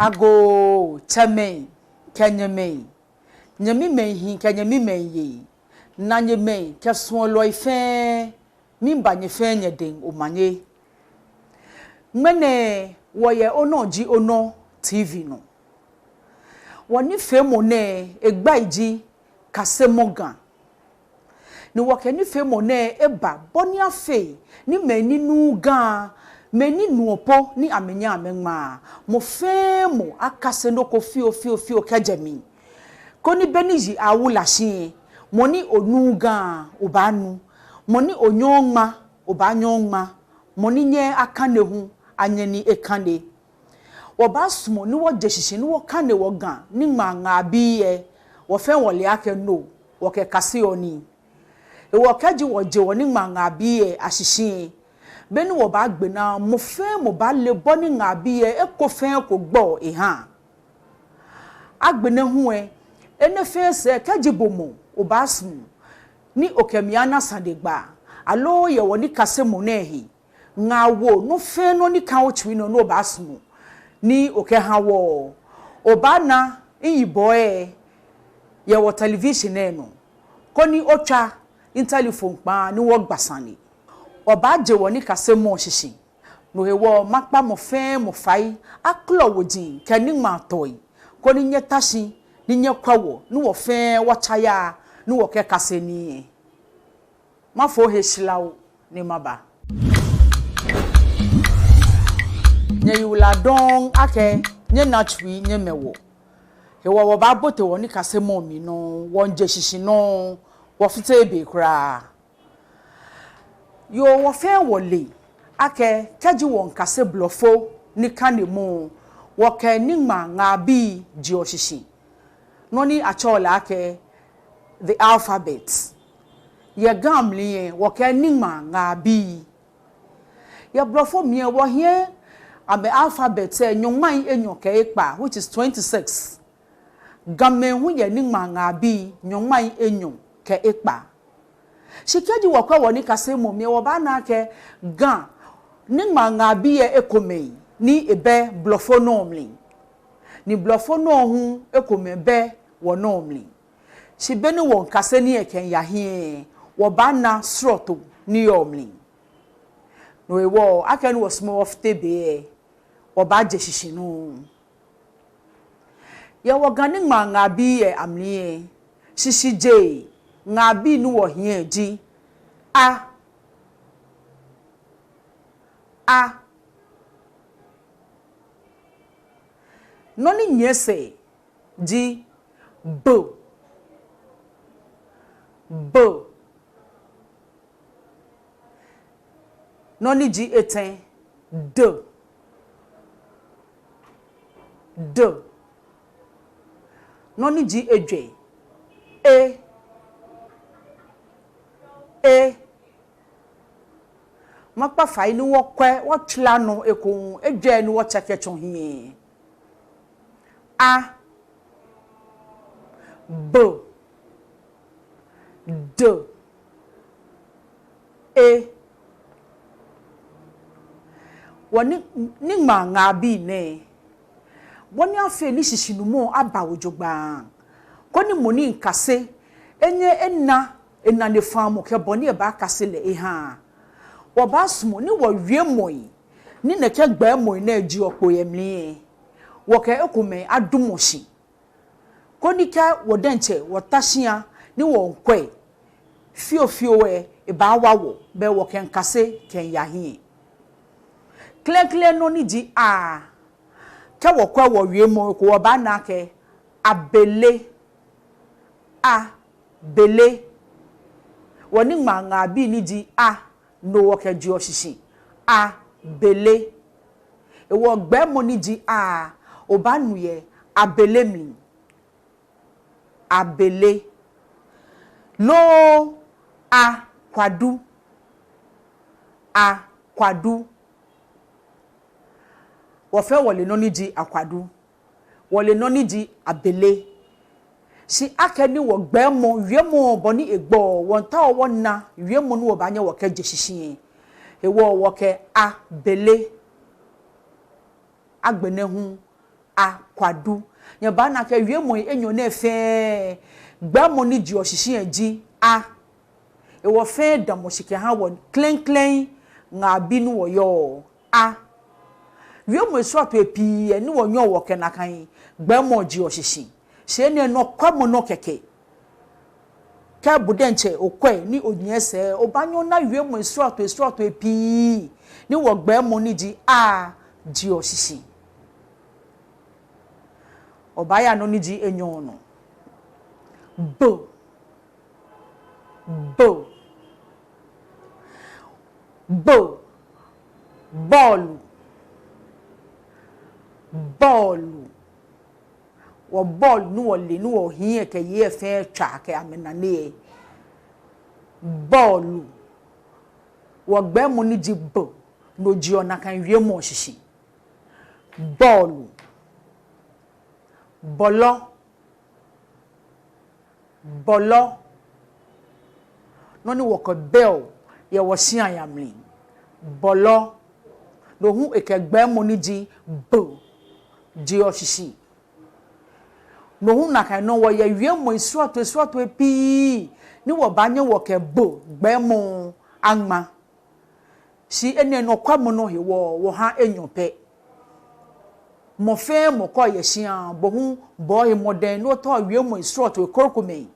ago chame kenyeme nyami menhi kenyami menyi na nyeme keso loife mimba nyefe nyeden omanye mene woye Onor Ji Onor TV no woni femo ne egbaiji Kasemɔ Ga ni wakeni femo ne eba boni afe ni meni nu ga meni nuopo ni amenya amenma mo femo akase no ko fio kajami koni beniji awula hye moni onu ga obanu moni onyonma obanyonma moni nye akane hu anyeni ekane obasumo ni wo jeshishi ni wo kane wo ga ni manga biye wo fe wole ake no wo ke kase oni e wo kaji wo je wo ni manga biye ashishi beni wo ba gbe na mo fe mo ba le bo ni nga biye e ko fe ko gbo e ha agbene hu ene fe se kaji bomo obasumo ni okemiana sadegba alo ye wo ni Kasemɔ na ehi nga wo no fe no ni kan ochwi no obasumo ni oke hawo obana iyibo ye wo television no koni otwa in telephone pa ni wo gbasani oba je wo ni Kasemɔ hyehi no he wo makpa mo fe mo fai aklo wodin kani ma toy koni nye tashi ni nye kwawo ni wo fe wo chaya ni wo ke kaseni mafo he shilawo ni maba nye yula don ake nye nachwi nye mewo he wo ba bote wo ni Kasemɔ mi no won je hyehi no wo fite ebe kra yo wo fe wole ake kaji won kase blofo ni kanemu wo ke ni ma nga bi ji ohyehi no ni achola ake the Alphabetss ye gamli wo ke ni ma nga bi ye blofo mi wo hie abe Alphabetss nyonman enyoke ekpa which is 26 gamen hu ye ni ma nga bi nyonman enyo ke ekpa shikeji wakwa woni Kasemɔ mi wo ba na ke ga ni ma nga bi ye ekome ni ebe blofo nomli ni blofo no hu ekome be wo nomli shibe ni won kase ni eken ya hie wo ba na sroto ni omli no e wo aka ni wo small of tebe wo ba je hyehi no ye wo ga ni ma nga bi ye amli shishi je nga bi nu wo hie ji a noni nyese ji b noni ji eten d noni ji edwe makpa fai ni wo kwe wo tla no ekun edwe ni wo cheke chon hie a b d woni ni ma nga bi ne woni afi ni hyehi mo aba wojogba koni moni nkase enye enna ne famu ke boni e ba kase le ha wo ba sumo ni wo wie moi ni ne ke gba moi na agi opo yemli wo ke ekume adumoshi koni ka wo denche wo tashia ni wo nkwe fio e ba wawo be wo ke nkase ken ya hi kle no ni di a ke wo kwa wo wie moi ko wo ba na ke abele woni manga bi ni di a no wo ke ji ohyehi a bele e wo gbe mo ni di a obanuye abele mi abele lo a kwadu wo fe wole no ni di akwadu wole no ni di abele si akeni wo gbemo wiemo boni egbo won ta wo na wiemo no wo ba nya wo ka je hyehi e wo ke a bele agbene hu akwadu nya ba na ka wie mo enyo na efe gba mo ni ji ohihie agi a e wo fe da mo shike ha wo klen nga bi no wo yo a wie mo so ato epi eni wo nyo wo kenakan gba mo ji ohihie se ne no kwamo no keke ka budenche okwe ni onyese obanyo na wie mo so ato epi ni wo gba mo ni ji a ji ohihie obaya no ni ji enyo no bo ball wo ball no wo le no wo hie ke ye fe twa ke amenane ball wo gba mo ni ji bo no ji ona kan wie mo hyehi ball bolo no ni wo ko bell ye wo hia yamlin bolo no hu ekegba mo ni ji bo ji ohyehi no hu na kan no wo ye wie mo isuato epi ni wo ba nye wo ke bo gba mo anma si ene no kwamo no he wo ha enyope mo fe mo ko ye hia bo hu bo he modern no to wie mo isuato ekorokome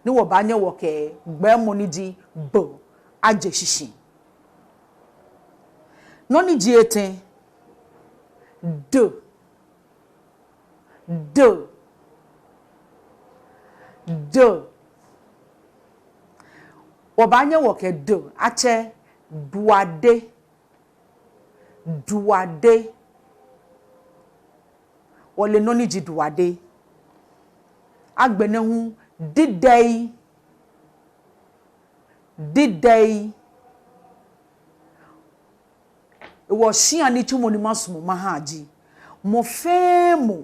ni wo ba nye wo ke gba mo ni di bo aje shishi no ni ji eten do wo ba nye wo ke do ache duade wole no ni ji duade agbene hu didai wo hia ni tumo ni masumo mahaji mo femo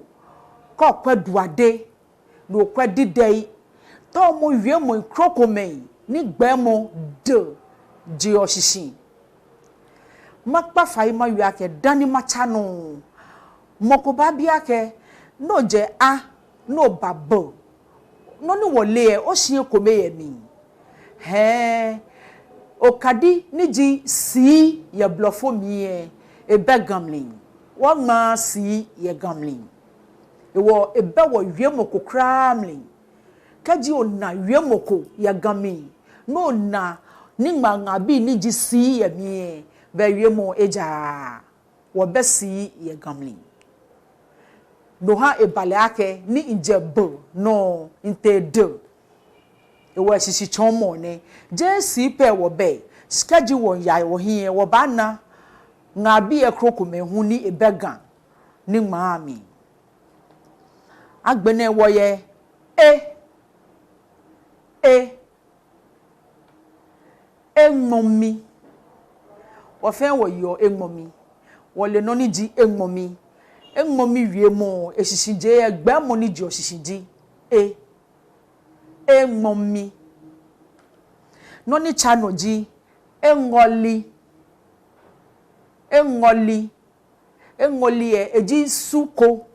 ko kwa duade no kwa didai to mo wie mo krokomei ni gba mo do ji ohihie makpa fai ma wi ake dani macha no mokoba bi ake no je a no babo no ni wole o hie komeye mi okadi ni ji si ye blofo mi e be gamlin wo ma si ye gamlin e wo e be wo wie mokokra mlin kaji ona wie moko ye gami no na ni manga bi ni ji si ye mi be wie mo eja wo be si ye gamlin no ha e bale ake ni injebo no inte do e wo sisi chomo ne je si pe wo be skaji won ya wo hie wo ba na nga bi e krokome hu ni ebegan ni maami agbene wo ye enmomi wo fe wo yo enmomi wo le no ni ji enmomi wie mo esisije egba mo ni ji osisiji enmomi no ni chano ji engoli eji suko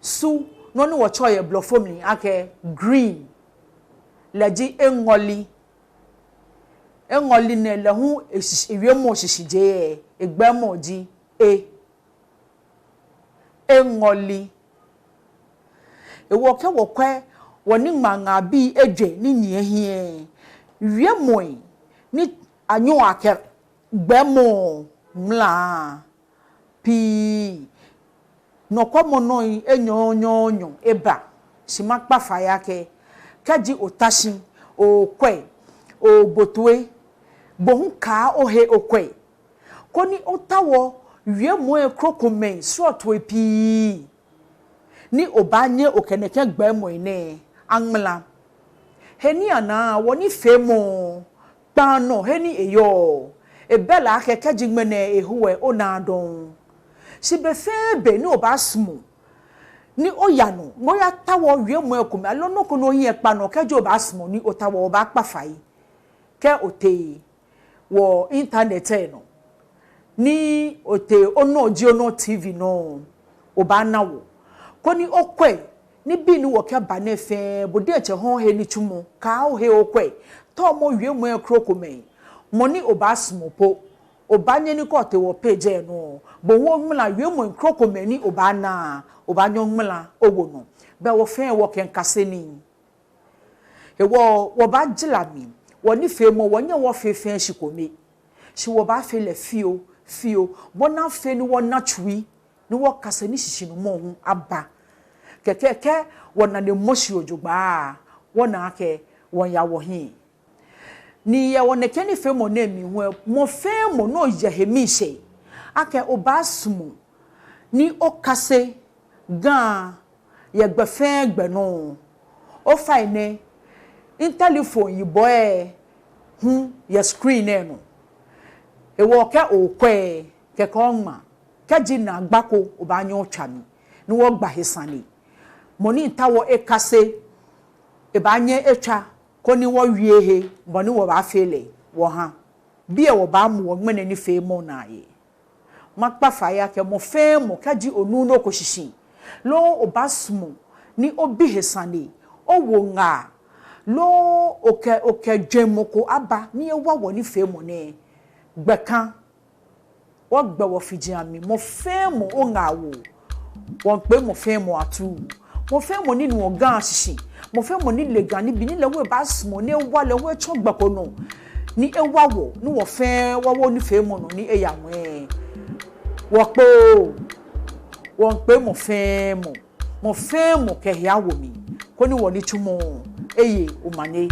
su no ni wo choye blofomni ake green leji engoli ne le hu ewie mo sisije egba mo ji engoli ewo ke wo kwa woni manga bi edwe ni nie hie wie moi ni anyo ake gbemo mla pi no kwamo no enyo eba simakpa faya ke kaji otashi okwe obotwe bohunka ohe okwe koni otawo wie moi krokome soto epi ni obanye okeneke gbemo ine angmla heni ana woni femo pano heni eyo ebela akeke jigmene ehuwe onadon sibe febe ni obasmu ni oyano moya tawo wie mo ekumi alono kono yin epa no kejo obasmu ni otawo oba pafai ke ote wo internet no ni ote Onor Ji Onor TV no oba na wo koni okwe ni bi ni wo ke ba na fe bode eche ho he ni tumu ka o he okwe to mo wie mo ekrokomen moni oba smopo oba nye ni ko te wo page no bo wo mla wie mo ekrokomen ni oba na oba nyo mla owo no be wo fe wo ken kase ni e wo ba gilami wo ni fe mo wo nye wo fe fe shikomi shi wo ba fe le fio bona fe ni wo na twi ni wo kase ni shishi no mo hu aba keke wona ne moshi ojugba wona ake won ya wo hin ni ye wona ke ni fe mo na mi hu mo fe mo no ye hemi she ake obasumu ni okase gan ye gbe fe gbe no o fa ne in telephone yi boy ye screen e no e wo ke okwe ke ko ma ke Dina gbako obanyo twami ni wo gba hisani moni ntawo ekase e ba nye etwa ko ni wo wie he boni wo ba fele wo ha bia wo ba mu wo ngmene ni fe mo na ye makpa fa ya ke mo fe mo kaji onu no ko shishi lo obasmu ni obi hesani o wo nga lo oke dwemoko aba ni ewa wo ni fe mo ne gbekan wo gbe wo fijiami mo fe mo o nga wo won pe mo fe mo atu mo fe mo ni nu ogan shishi mo fe mo ni lega ni bi ni lewe basmo ni ewa lewe chogbako no ni ewa wo ni wo fe wo ni fe mo no ni eya won wo pe won pe mo fe mo ke ya wo mi ko ni wo ni tumo eye o mane